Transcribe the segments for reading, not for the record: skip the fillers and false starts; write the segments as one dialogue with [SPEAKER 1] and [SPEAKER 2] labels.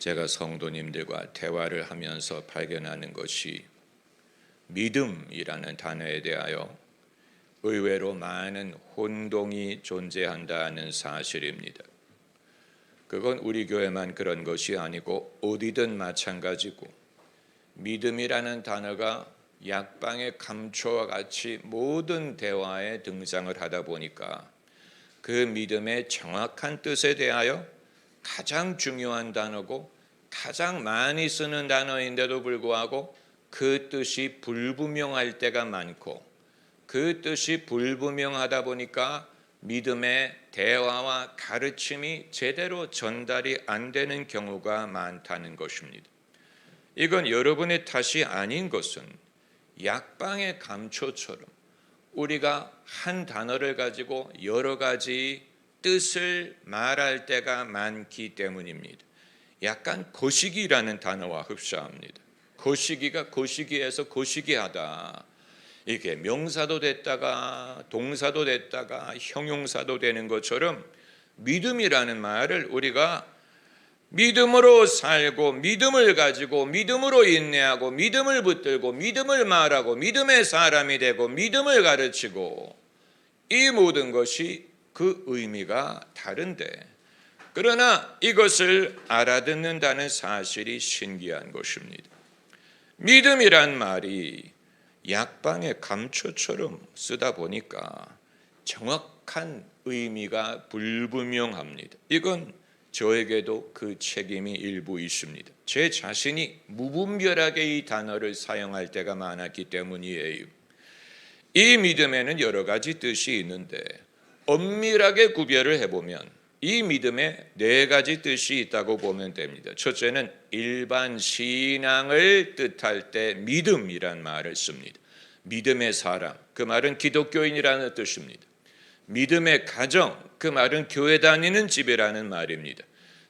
[SPEAKER 1] 제가 성도님들과 대화를 하면서 발견하는 것이 믿음이라는 단어에 대하여 의외로 많은 혼동이 존재한다는 사실입니다. 그건 우리 교회만 그런 것이 아니고 어디든 마찬가지고, 믿음이라는 단어가 약방의 감초와 같이 모든 대화에 등장을 하다 보니까 그 믿음의 정확한 뜻에 대하여 가장 중요한 단어고 가장 많이 쓰는 단어인데도 불구하고 그 뜻이 불분명할 때가 많고, 그 뜻이 불분명하다 보니까 믿음의 대화와 가르침이 제대로 전달이 안 되는 경우가 많다는 것입니다. 이건 여러분의 탓이 아닌 것은 약방의 감초처럼 우리가 한 단어를 가지고 여러 가지 뜻을 말할 때가 많기 때문입니다. 약간 거시기라는 단어와 흡사합니다. 거시기가 거시기에서 거시기하다. 이게 명사도 됐다가 동사도 됐다가 형용사도 되는 것처럼 믿음이라는 말을 우리가 믿음으로 살고 믿음을 가지고 믿음으로 인내하고 믿음을 붙들고 믿음을 말하고 믿음의 사람이 되고 믿음을 가르치고, 이 모든 것이 그 의미가 다른데, 그러나 이것을 알아듣는다는 사실이 신기한 것입니다. 믿음이란 말이 약방의 감초처럼 쓰다 보니까 정확한 의미가 불분명합니다. 이건 저에게도 그 책임이 일부 있습니다. 제 자신이 무분별하게 이 단어를 사용할 때가 많았기 때문이에요. 이 믿음에는 여러 가지 뜻이 있는데 엄밀하게 구별을 해보면 이 믿음에 네 가지 뜻이 있다고 보면 됩니다. 첫째는 일반 신앙을 뜻할 때 믿음이란 말을 씁니다. 믿음의 사람, 그 말은 기독교인이라는 뜻입니다. 믿음의 가정, 그 말은 교회 다니는 집이라는 말입니다.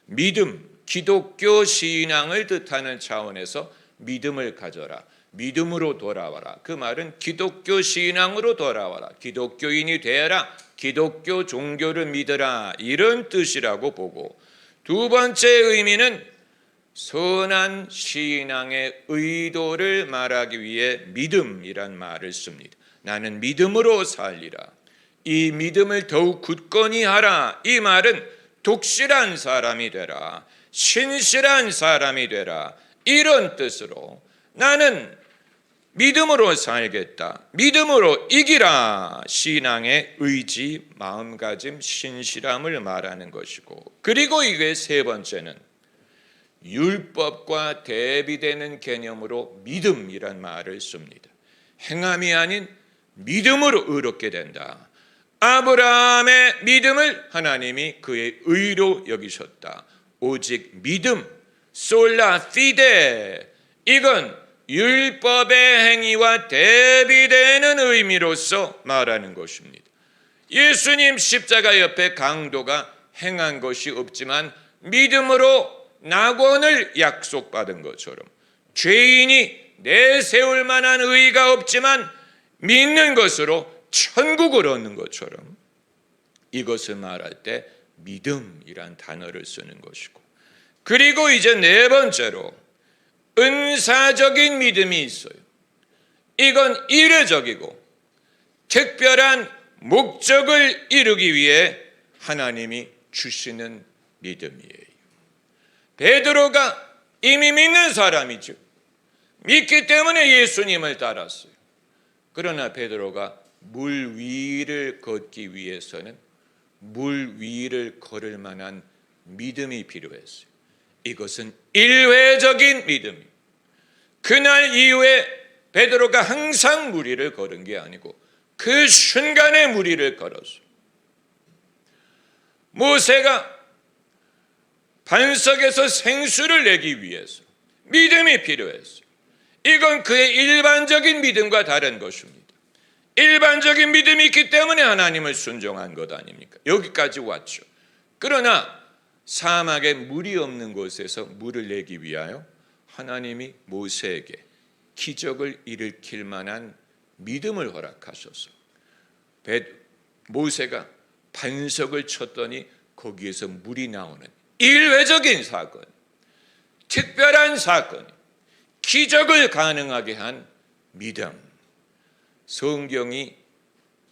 [SPEAKER 1] 믿음, 기독교 신앙을 뜻하는 차원에서 믿음을 가져라, 믿음으로 돌아와라, 그 말은 기독교 신앙으로 돌아와라, 기독교인이 되어라, 기독교 종교를 믿어라, 이런 뜻이라고 보고, 두 번째 의미는 선한 신앙의 의도를 말하기 위해 믿음이란 말을 씁니다. 나는 믿음으로 살리라, 이 믿음을 더욱 굳건히 하라, 이 말은 독실한 사람이 되라, 신실한 사람이 되라, 이런 뜻으로 나는 믿음으로 살겠다, 믿음으로 이기라, 신앙의 의지, 마음가짐, 신실함을 말하는 것이고, 그리고 이게 세 번째는 율법과 대비되는 개념으로 믿음이란 말을 씁니다. 행함이 아닌 믿음으로 의롭게 된다. 아브라함의 믿음을 하나님이 그의 의로 여기셨다. 오직 믿음, 솔라 피데, 이건 율법의 행위와 대비되는 의미로서 말하는 것입니다. 예수님 십자가 옆에 강도가 행한 것이 없지만 믿음으로 낙원을 약속받은 것처럼, 죄인이 내세울 만한 의의가 없지만 믿는 것으로 천국을 얻는 것처럼, 이것을 말할 때 믿음이란 단어를 쓰는 것이고, 그리고 이제 네 번째로 은사적인 믿음이 있어요. 이건 이례적이고 특별한 목적을 이루기 위해 하나님이 주시는 믿음이에요. 베드로가 이미 믿는 사람이죠. 믿기 때문에 예수님을 따랐어요. 그러나 베드로가 물 위를 걷기 위해서는 물 위를 걸을 만한 믿음이 필요했어요. 이것은 일회적인 믿음이에요. 그날 이후에 베드로가 항상 물 위를 걸은 게 아니고 그 순간에 물 위를 걸었어요. 모세가 반석에서 생수를 내기 위해서 믿음이 필요했어요. 이건 그의 일반적인 믿음과 다른 것입니다. 일반적인 믿음이 있기 때문에 하나님을 순종한 것 아닙니까? 여기까지 왔죠. 그러나 사막에 물이 없는 곳에서 물을 내기 위하여 하나님이 모세에게 기적을 일으킬 만한 믿음을 허락하셔서 모세가 반석을 쳤더니 거기에서 물이 나오는 일회적인 사건, 특별한 사건, 기적을 가능하게 한 믿음. 성경이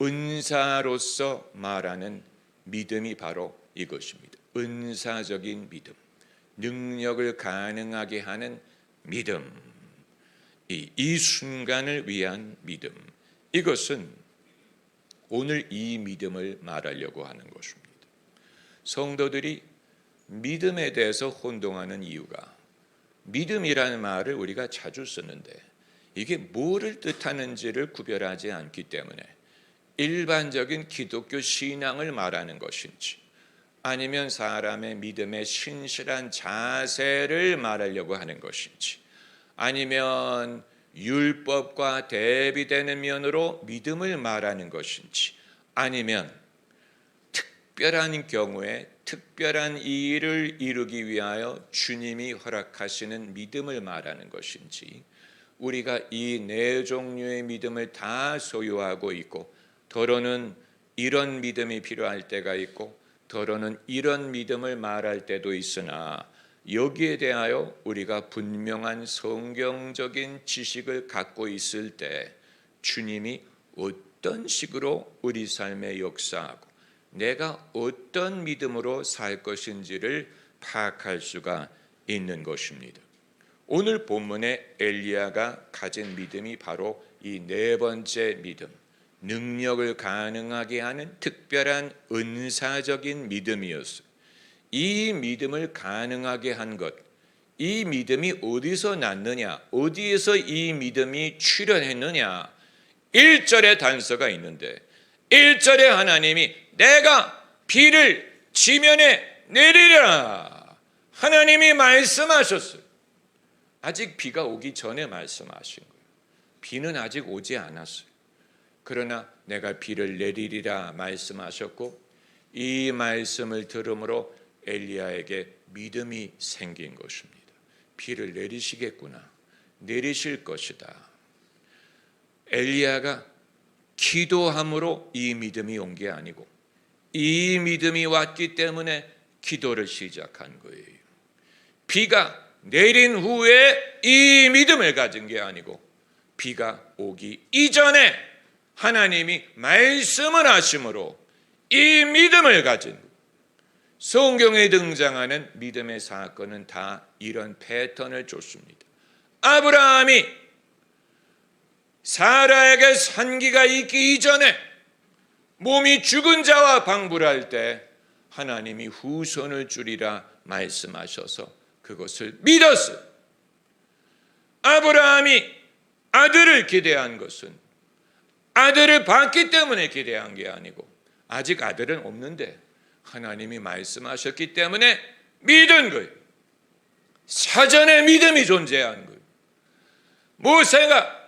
[SPEAKER 1] 은사로서 말하는 믿음이 바로 이것입니다. 은사적인 믿음, 능력을 가능하게 하는 믿음, 이 순간을 위한 믿음. 이것은 오늘 이 믿음을 말하려고 하는 것입니다. 성도들이 믿음에 대해서 혼동하는 이유가, 믿음이라는 말을 우리가 자주 쓰는데 이게 뭐를 뜻하는지를 구별하지 않기 때문에 일반적인 기독교 신앙을 말하는 것인지, 아니면 사람의 믿음의 신실한 자세를 말하려고 하는 것인지, 아니면 율법과 대비되는 면으로 믿음을 말하는 것인지, 아니면 특별한 경우에 특별한 일을 이루기 위하여 주님이 허락하시는 믿음을 말하는 것인지, 우리가 이 네 종류의 믿음을 다 소유하고 있고, 더러는 이런 믿음이 필요할 때가 있고, 더러는 이런 믿음을 말할 때도 있으나, 여기에 대하여 우리가 분명한 성경적인 지식을 갖고 있을 때 주님이 어떤 식으로 우리 삶에 역사하고 내가 어떤 믿음으로 살 것인지를 파악할 수가 있는 것입니다. 오늘 본문의 엘리야가 가진 믿음이 바로 이 네 번째 믿음, 능력을 가능하게 하는 특별한 은사적인 믿음이었어요. 이 믿음을 가능하게 한 것, 이 믿음이 어디서 났느냐, 어디에서 이 믿음이 출현했느냐, 1절의 단서가 있는데, 1절에 하나님이 내가 비를 지면에 내리라, 하나님이 말씀하셨어요. 아직 비가 오기 전에 말씀하신 거예요. 비는 아직 오지 않았어요. 그러나 내가 비를 내리리라 말씀하셨고, 이 말씀을 들음으로 엘리야에게 믿음이 생긴 것입니다. 비를 내리시겠구나, 내리실 것이다. 엘리야가 기도함으로 이 믿음이 온 게 아니고, 이 믿음이 왔기 때문에 기도를 시작한 거예요. 비가 내린 후에 이 믿음을 가진 게 아니고, 비가 오기 이전에 하나님이 말씀을 하심으로 이 믿음을 가진 거예요. 성경에 등장하는 믿음의 사건은 다 이런 패턴을 줬습니다. 아브라함이 사라에게 산기가 있기 이전에 몸이 죽은 자와 방불할 때 하나님이 후손을 주리라 말씀하셔서 그것을 믿었어요. 아브라함이 아들을 기대한 것은 아들을 받기 때문에 기대한 게 아니고, 아직 아들은 없는데 하나님이 말씀하셨기 때문에 믿은 거예요. 사전에 믿음이 존재한 거예요. 모세가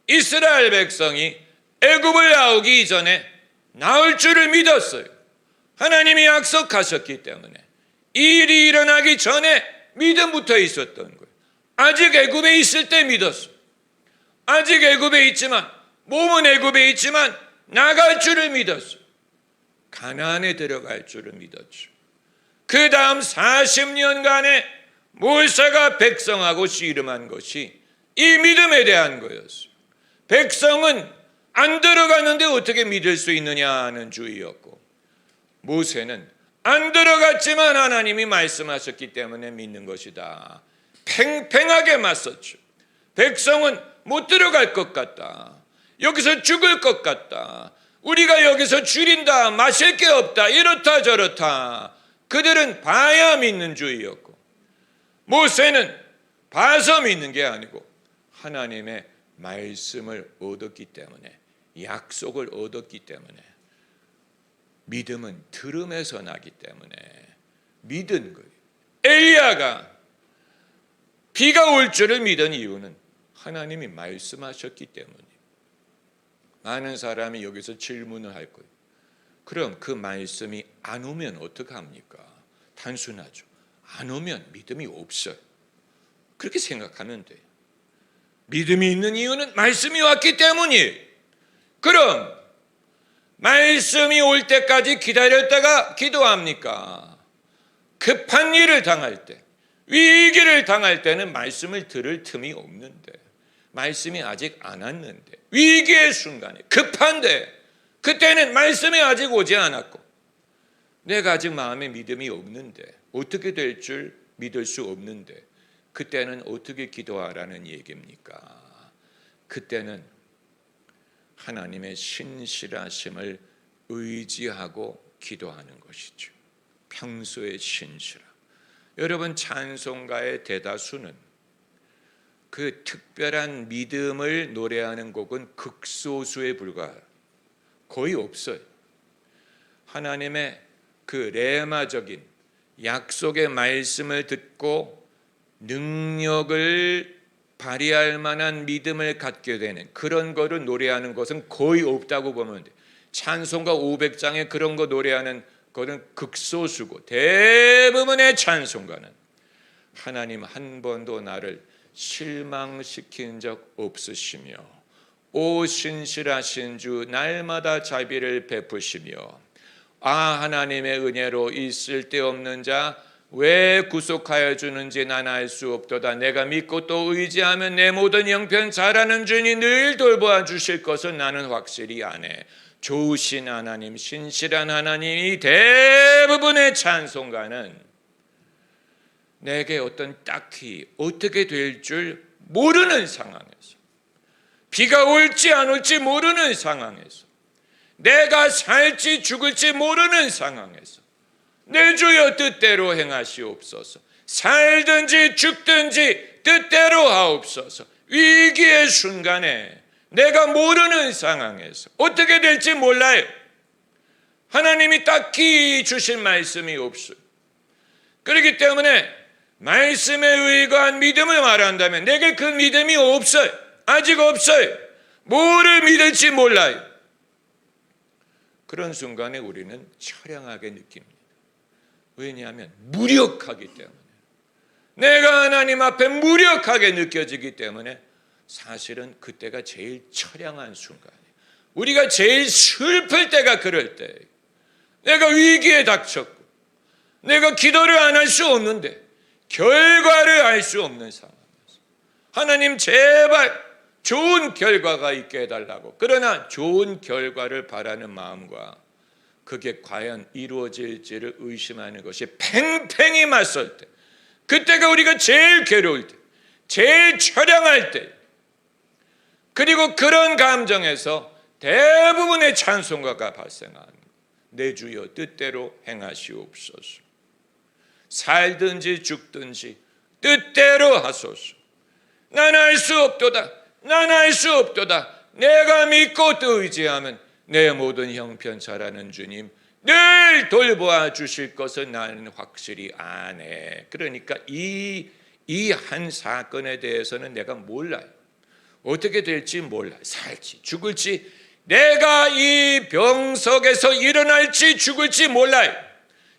[SPEAKER 1] 이스라엘 백성이 애굽을 나오기 이전에 나올 줄을 믿었어요. 하나님이 약속하셨기 때문에 이 일이 일어나기 전에 믿음부터 있었던 거예요. 아직 애굽에 있을 때 믿었어요. 아직 애굽에 있지만, 몸은 애굽에 있지만 나갈 줄을 믿었어요. 가나안에 들어갈 줄을 믿었죠. 그 다음 40년간의 모세가 백성하고 씨름한 것이 이 믿음에 대한 거였어요. 백성은 안 들어갔는데 어떻게 믿을 수 있느냐 하는 주의였고, 모세는 안 들어갔지만 하나님이 말씀하셨기 때문에 믿는 것이다. 팽팽하게 맞섰죠. 백성은 못 들어갈 것 같다, 여기서 죽을 것 같다, 우리가 여기서 줄인다, 마실 게 없다, 이렇다 저렇다. 그들은 봐야 믿는 주의였고, 모세는 봐서 믿는 게 아니고 하나님의 말씀을 얻었기 때문에, 약속을 얻었기 때문에, 믿음은 들음에서 나기 때문에 믿은 거예요. 엘리야가 비가 올 줄을 믿은 이유는 하나님이 말씀하셨기 때문이에요. 많은 사람이 여기서 질문을 할 거예요. 그럼 그 말씀이 안 오면 어떡합니까? 단순하죠. 안 오면 믿음이 없어요. 그렇게 생각하면 돼요. 믿음이 있는 이유는 말씀이 왔기 때문이에요. 그럼 말씀이 올 때까지 기다렸다가 기도합니까? 급한 일을 당할 때, 위기를 당할 때는 말씀을 들을 틈이 없는데, 말씀이 아직 안 왔는데, 위기의 순간에 급한데 그때는 말씀이 아직 오지 않았고 내가 아직 마음에 믿음이 없는데, 어떻게 될 줄 믿을 수 없는데, 그때는 어떻게 기도하라는 얘기입니까? 그때는 하나님의 신실하심을 의지하고 기도하는 것이죠. 평소의 신실함. 여러분, 찬송가의 대다수는 그 특별한 믿음을 노래하는 곡은 극소수에 불과해요. 거의 없어요. 하나님의 그 레마적인 약속의 말씀을 듣고 능력을 발휘할 만한 믿음을 갖게 되는 그런 거를 노래하는 것은 거의 없다고 보면 돼요. 찬송가 500장에 그런 거 노래하는 것은 극소수고, 대부분의 찬송가는 하나님 한 번도 나를 실망시킨 적 없으시며 오 신실하신 주 날마다 자비를 베푸시며 하나님의 은혜로 이 쓸데없는 자 왜 구속하여 주는지 난 알 수 없도다. 내가 믿고 또 의지하면 내 모든 형편 잘하는 주니 늘 돌보아 주실 것은 나는 확실히 아네. 좋으신 하나님, 신실한 하나님이 대부분의 찬송가는 내게 어떤 딱히 어떻게 될 줄 모르는 상황에서, 비가 올지 안 올지 모르는 상황에서, 내가 살지 죽을지 모르는 상황에서 내 주여 뜻대로 행하시옵소서. 살든지 죽든지 뜻대로 하옵소서. 위기의 순간에 내가 모르는 상황에서 어떻게 될지 몰라요. 하나님이 딱히 주신 말씀이 없어요. 그렇기 때문에 말씀에 의거한 믿음을 말한다면 내게 그 믿음이 없어요. 아직 없어요. 뭐를 믿을지 몰라요. 그런 순간에 우리는 처량하게 느낍니다. 왜냐하면 무력하기 때문에, 내가 하나님 앞에 무력하게 느껴지기 때문에 사실은 그때가 제일 처량한 순간이에요. 우리가 제일 슬플 때가 그럴 때예요. 내가 위기에 닥쳤고 내가 기도를 안 할 수 없는데 결과를 알 수 없는 상황에서 하나님 제발 좋은 결과가 있게 해달라고, 그러나 좋은 결과를 바라는 마음과 그게 과연 이루어질지를 의심하는 것이 팽팽히 맞설 때, 그때가 우리가 제일 괴로울 때, 제일 처량할 때, 그리고 그런 감정에서 대부분의 찬송가가 발생합니다. 내 주여 뜻대로 행하시옵소서. 살든지 죽든지 뜻대로 하소서. 난 알 수 없도다. 난 알 수 없도다. 내가 믿고 또 의지하면 내 모든 형편 잘하는 주님 늘 돌보아 주실 것은 나는 확실히 아네. 그러니까 이 한 사건에 대해서는 내가 몰라요. 어떻게 될지 몰라요. 살지 죽을지, 내가 이 병석에서 일어날지 죽을지 몰라요.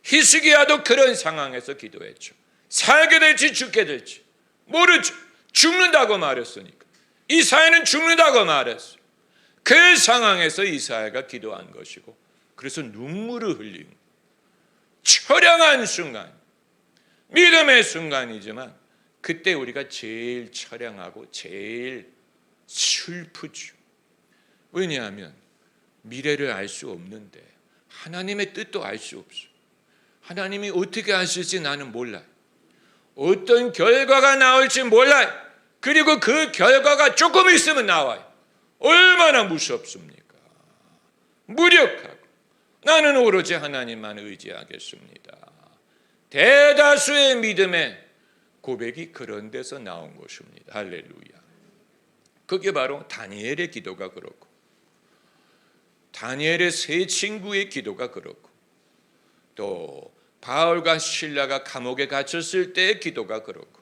[SPEAKER 1] 히스기야도 그런 상황에서 기도했죠. 살게 될지 죽게 될지 모르죠. 죽는다고 말했으니까. 이사야는 죽는다고 말했어요. 그 상황에서 이사야가 기도한 것이고, 그래서 눈물을 흘리는 처량한 순간, 믿음의 순간이지만 그때 우리가 제일 처량하고 제일 슬프죠. 왜냐하면 미래를 알 수 없는데 하나님의 뜻도 알 수 없어요. 하나님이 어떻게 하실지 나는 몰라요. 어떤 결과가 나올지 몰라요. 그리고 그 결과가 조금 있으면 나와요. 얼마나 무섭습니까? 무력하고 나는 오로지 하나님만 의지하겠습니다. 대다수의 믿음의 고백이 그런 데서 나온 것입니다. 할렐루야. 그게 바로 다니엘의 기도가 그렇고, 다니엘의 세 친구의 기도가 그렇고, 또 바울과 실라가 감옥에 갇혔을 때의 기도가 그렇고,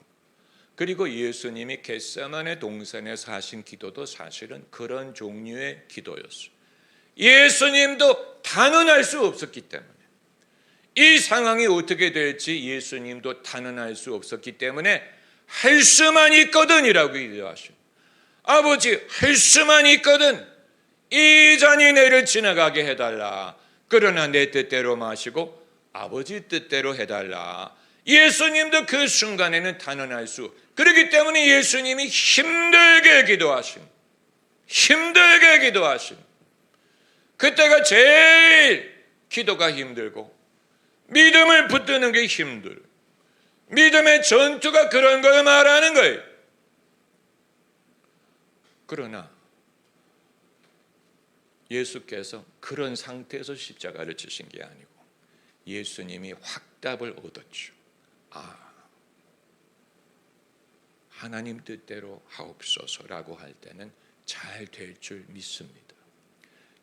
[SPEAKER 1] 그리고 예수님이 겟세마네 동산에서 하신 기도도 사실은 그런 종류의 기도였어요. 예수님도 단언할 수 없었기 때문에, 이 상황이 어떻게 될지 예수님도 단언할 수 없었기 때문에 할 수만 있거든이라고 기도하시오. 아버지, 할 수만 있거든. 이 잔이 내를 지나가게 해달라. 그러나 내 뜻대로 마시고 아버지 뜻대로 해달라. 예수님도 그 순간에는 단언할 수. 그렇기 때문에 예수님이 힘들게 기도하신. 그때가 제일 기도가 힘들고 믿음을 붙드는 게 힘들어요. 믿음의 전투가 그런 걸 말하는 거예요. 그러나 예수께서 그런 상태에서 십자가를 지신 게 아니고 예수님이 확답을 얻었죠. 하나님 뜻대로 하옵소서라고 할 때는 잘 될 줄 믿습니다.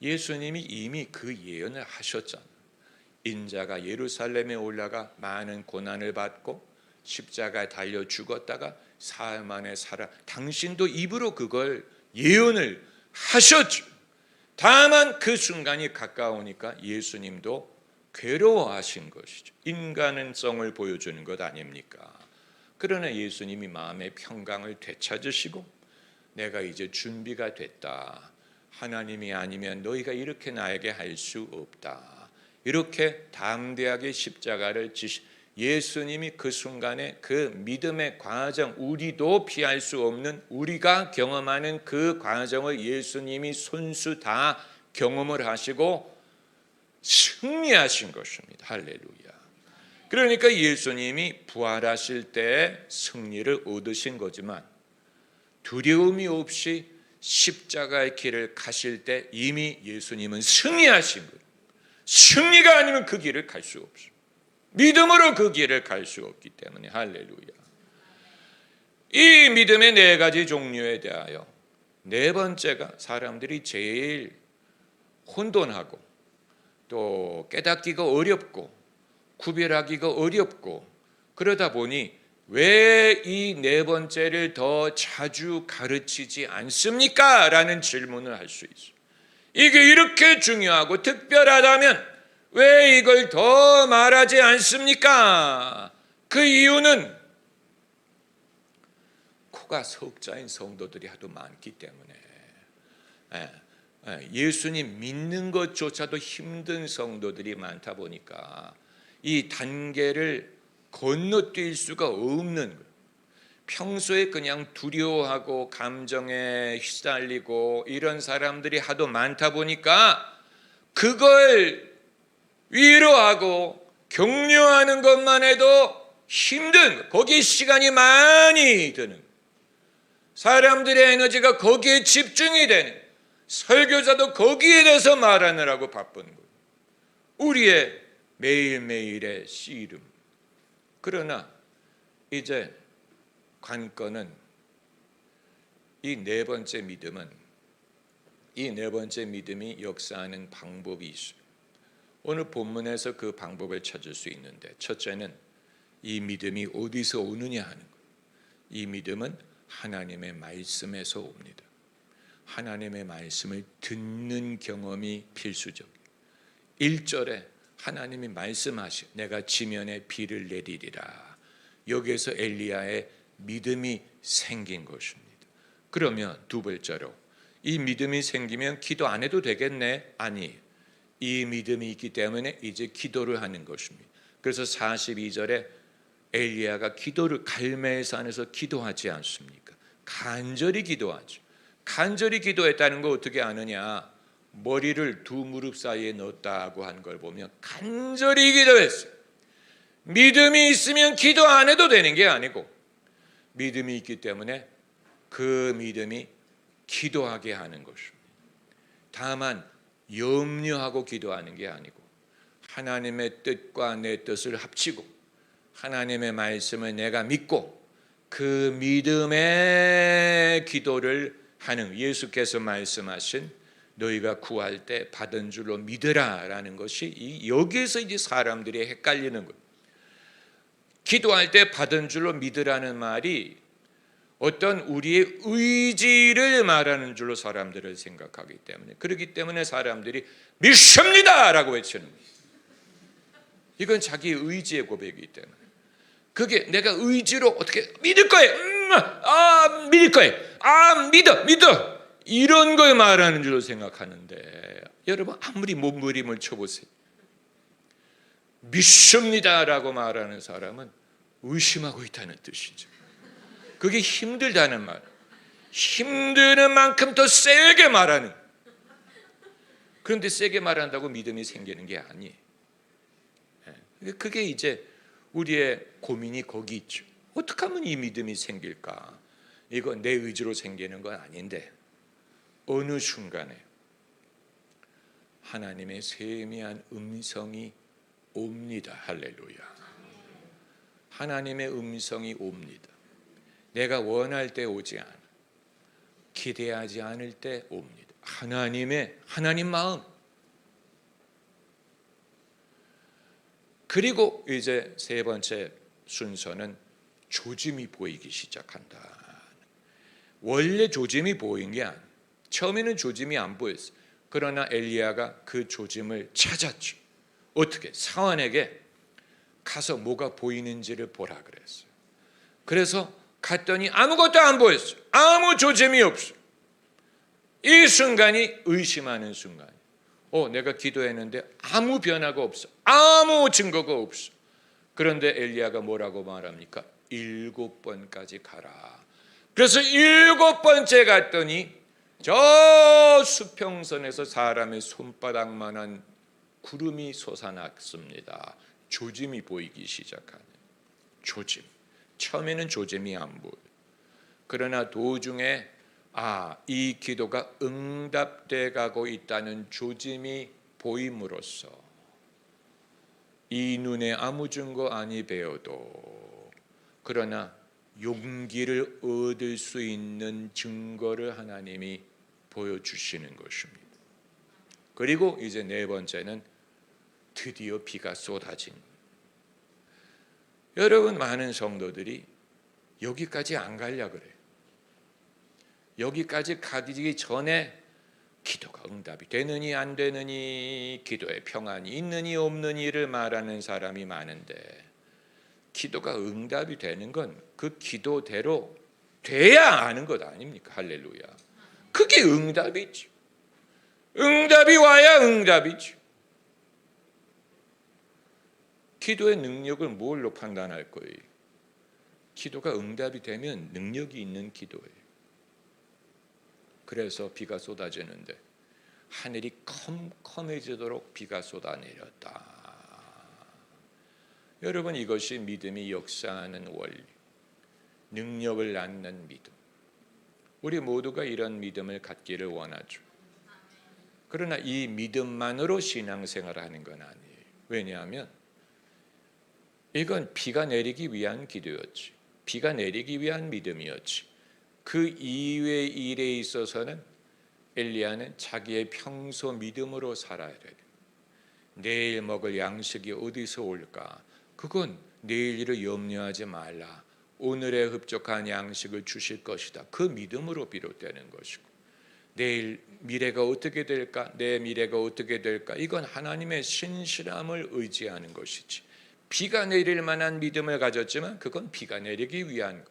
[SPEAKER 1] 예수님이 이미 그 예언을 하셨잖아요. 인자가 예루살렘에 올라가 많은 고난을 받고 십자가에 달려 죽었다가 사흘 만에 살아. 당신도 입으로 그걸 예언을 하셨죠. 다만 그 순간이 가까우니까 예수님도 괴로워하신 것이죠. 인간성을 보여주는 것 아닙니까? 그러나 예수님이 마음의 평강을 되찾으시고 내가 이제 준비가 됐다. 하나님이 아니면 너희가 이렇게 나에게 할 수 없다. 이렇게 담대하게 십자가를 지시. 예수님이 그 순간에 그 믿음의 과정, 우리도 피할 수 없는 우리가 경험하는 그 과정을 예수님이 손수 다 경험을 하시고 승리하신 것입니다. 할렐루야. 그러니까 예수님이 부활하실 때 승리를 얻으신 거지만 두려움이 없이 십자가의 길을 가실 때 이미 예수님은 승리하신 거예요. 승리가 아니면 그 길을 갈 수 없어요. 믿음으로 그 길을 갈 수 없기 때문에. 할렐루야. 이 믿음의 네 가지 종류에 대하여 네 번째가 사람들이 제일 혼돈하고 또 깨닫기가 어렵고 구별하기가 어렵고 그러다 보니 왜 이 네 번째를 더 자주 가르치지 않습니까? 라는 질문을 할 수 있어요. 이게 이렇게 중요하고 특별하다면 왜 이걸 더 말하지 않습니까? 그 이유는 코가 석자인 성도들이 하도 많기 때문에 예수님 믿는 것조차도 힘든 성도들이 많다 보니까 이 단계를 건너뛸 수가 없는 거예요. 평소에 그냥 두려워하고 감정에 휘달리고 이런 사람들이 하도 많다 보니까 그걸 위로하고 격려하는 것만 해도 힘든, 거기에 시간이 많이 드는, 사람들의 에너지가 거기에 집중이 되는, 설교자도 거기에 대해서 말하느라고 바쁜 거예요. 우리의 매일매일의 씨름. 그러나 이제 관건은 이 네 번째 믿음은, 이 네 번째 믿음이 역사하는 방법이 있어요. 오늘 본문에서 그 방법을 찾을 수 있는데, 첫째는 이 믿음이 어디서 오느냐 하는 거예요. 이 믿음은 하나님의 말씀에서 옵니다. 하나님의 말씀을 듣는 경험이 필수적이에요. 1절에 하나님이 말씀하시고 내가 지면에 비를 내리리라. 여기에서 엘리야의 믿음이 생긴 것입니다. 그러면 두 번째로 이 믿음이 생기면 기도 안 해도 되겠네? 아니, 이 믿음이 있기 때문에 이제 기도를 하는 것입니다. 그래서 42절에 엘리야가 기도를 갈멜산에서 기도하지 않습니까? 간절히 기도하죠. 간절히 기도했다는 거 어떻게 아느냐? 머리를 두 무릎 사이에 넣었다고 한 걸 보면 간절히 기도했어요. 믿음이 있으면 기도 안 해도 되는 게 아니고 믿음이 있기 때문에 그 믿음이 기도하게 하는 것입니다. 다만 염려하고 기도하는 게 아니고 하나님의 뜻과 내 뜻을 합치고 하나님의 말씀을 내가 믿고 그 믿음의 기도를 하는, 예수께서 말씀하신 너희가 구할 때 받은 줄로 믿으라라는 것이 여기에서 이제 사람들이 헷갈리는 거예요. 기도할 때 받은 줄로 믿으라는 말이 어떤 우리의 의지를 말하는 줄로 사람들을 생각하기 때문에, 그렇기 때문에 사람들이 믿습니다라고 외치는 거예요. 이건 자기 의지의 고백이기 때문에, 그게 내가 의지로 어떻게 믿을 거예요. 믿을 거예요. 믿어. 이런 걸 말하는 줄로 생각하는데, 여러분 아무리 몸부림을 쳐보세요. 믿습니다라고 말하는 사람은 의심하고 있다는 뜻이죠. 그게 힘들다는 말. 힘드는 만큼 더 세게 말하는. 그런데 세게 말한다고 믿음이 생기는 게 아니에요. 그게 이제 우리의 고민이 거기 있죠. 어떻게 하면 이 믿음이 생길까? 이거 내 의지로 생기는 건 아닌데 어느 순간에 하나님의 세미한 음성이 옵니다. 할렐루야. 하나님의 음성이 옵니다. 내가 원할 때 오지 않아. 기대하지 않을 때 옵니다. 하나님 마음. 그리고 이제 세 번째 순서는 조짐이 보이기 시작한다. 원래 조짐이 보인 게 아니에요. 처음에는 조짐이 안 보였어요. 그러나 엘리야가 그 조짐을 찾았죠. 어떻게? 사환에게 가서 뭐가 보이는지를 보라 그랬어요. 그래서 갔더니 아무것도 안 보였어요. 아무 조짐이 없어요. 이 순간이 의심하는 순간이에요. 내가 기도했는데 아무 변화가 없어. 아무 증거가 없어. 그런데 엘리야가 뭐라고 말합니까? 7번까지 가라. 그래서 7번째 갔더니 저 수평선에서 사람의 손바닥만한 구름이 솟아났습니다. 조짐이 보이기 시작하는 조짐. 처음에는 조짐이 안 보여요. 그러나 도중에 이 기도가 응답돼 가고 있다는 조짐이 보임으로써 이 눈에 아무 증거 아니 배워도 그러나 용기를 얻을 수 있는 증거를 하나님이 보여주시는 것입니다. 그리고 이제 네 번째는 드디어 비가 쏟아진. 여러분, 많은 성도들이 여기까지 안 가려 그래요. 여기까지 가기 전에 기도가 응답이 되느니 안 되느니, 기도에 평안이 있느니 없느니를 말하는 사람이 많은데, 기도가 응답이 되는 건 그 기도대로 돼야 아는 것 아닙니까? 할렐루야. 그게 응답이죠. 응답이 와야 응답이죠. 기도의 능력을 뭘로 판단할 거예요? 기도가 응답이 되면 능력이 있는 기도예요. 그래서 비가 쏟아지는데 하늘이 컴컴해지도록 비가 쏟아내렸다. 여러분, 이것이 믿음이 역사하는 원리, 능력을 낳는 믿음. 우리 모두가 이런 믿음을 갖기를 원하죠. 그러나 이 믿음만으로 신앙생활을 하는 건 아니에요. 왜냐하면 이건 비가 내리기 위한 기도였지, 비가 내리기 위한 믿음이었지. 그 이외의 일에 있어서는 엘리야는 자기의 평소 믿음으로 살아야 돼요. 내일 먹을 양식이 어디서 올까? 그건 내일 일을 염려하지 말라. 오늘의 흡족한 양식을 주실 것이다. 그 믿음으로 비롯되는 것이고, 내일 미래가 어떻게 될까? 내 미래가 어떻게 될까? 이건 하나님의 신실함을 의지하는 것이지. 비가 내릴 만한 믿음을 가졌지만 그건 비가 내리기 위한 것.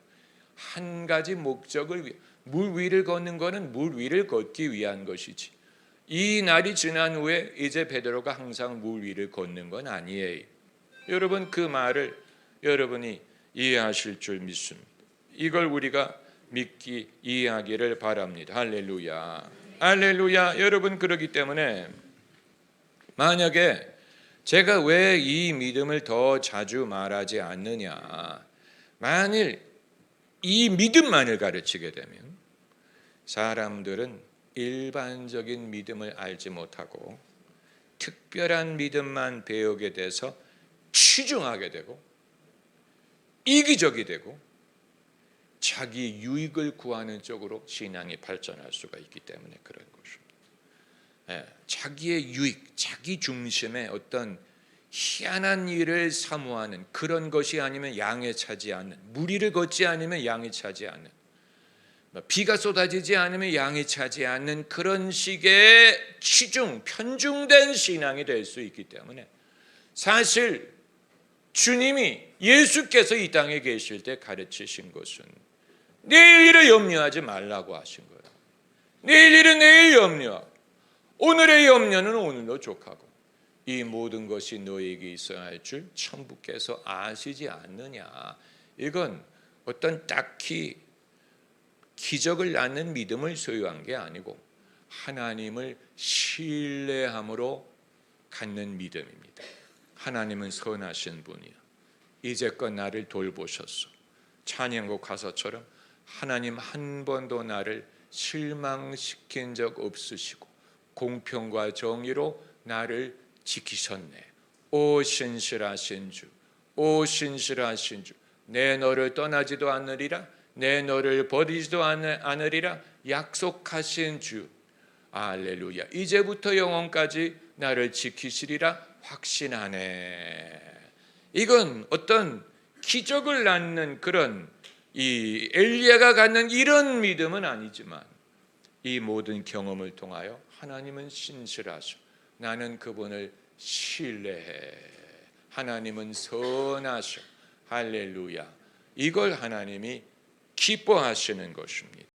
[SPEAKER 1] 한 가지 목적을 위해, 물 위를 걷는 것은 물 위를 걷기 위한 것이지, 이 날이 지난 후에 이제 베드로가 항상 물 위를 걷는 건 아니에요. 여러분, 그 말을 여러분이 이해하실 줄 믿습니다. 이걸 우리가 믿기, 이해하기를 바랍니다. 할렐루야, 할렐루야. 여러분, 그러기 때문에 만약에 제가 왜 이 믿음을 더 자주 말하지 않느냐, 만일 이 믿음만을 가르치게 되면 사람들은 일반적인 믿음을 알지 못하고 특별한 믿음만 배우게 돼서 치중하게 되고 이기적이 되고 자기 유익을 구하는 쪽으로 신앙이 발전할 수가 있기 때문에 그런 것입니다. 자기의 유익, 자기 중심의 어떤 희한한 일을 사모하는 그런 것이 아니면 양에 차지 않는, 무리를 걷지 않으면 양에 차지 않는, 비가 쏟아지지 않으면 양에 차지 않는 그런 식의 치중, 편중된 신앙이 될 수 있기 때문에, 사실 주님이, 예수께서 이 땅에 계실 때 가르치신 것은 내일 일을 염려하지 말라고 하신 거예요. 내일 일은 내일 염려하고 오늘의 염려는 오늘로 족하고 이 모든 것이 너에게 있어야 할 줄 천부께서 아시지 않느냐. 이건 어떤 딱히 기적을 낳는 믿음을 소유한 게 아니고 하나님을 신뢰함으로 갖는 믿음입니다. 하나님은 선하신 분이야. 이제껏 나를 돌보셨어. 찬양곡 가사처럼 하나님 한 번도 나를 실망시킨 적 없으시고 공평과 정의로 나를 지키셨네. 오 신실하신 주, 오 신실하신 주, 내 너를 떠나지도 않으리라, 내 너를 버리지도 않으리라 약속하신 주. 할렐루야. 이제부터 영원까지 나를 지키시리라 확신하네. 이건 어떤 기적을 낳는 그런 이 엘리야가 갖는 이런 믿음은 아니지만 이 모든 경험을 통하여 하나님은 신실하셔. 나는 그분을 신뢰해. 하나님은 선하셔. 할렐루야. 이걸 하나님이 기뻐하시는 것입니다.